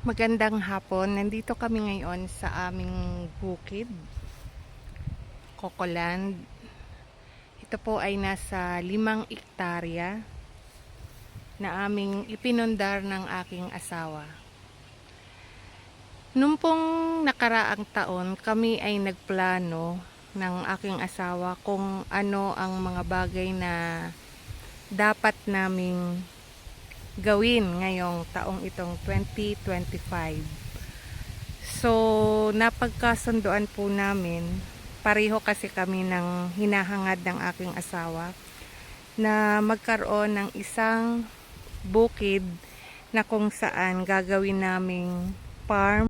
Magandang hapon. Nandito kami ngayon sa aming bukid, Cocoland. Ito po ay nasa 5 ektarya na aming ipinundar ng aking asawa. Nung pong nakaraang taon, kami ay nagplano ng aking asawa kung ano ang mga bagay na dapat naming gawin ngayong taong itong 2025. So, napagkasunduan po namin, pareho kasi kami ng hinahangad ng aking asawa na magkaroon ng isang bukid na kung saan gagawin naming farm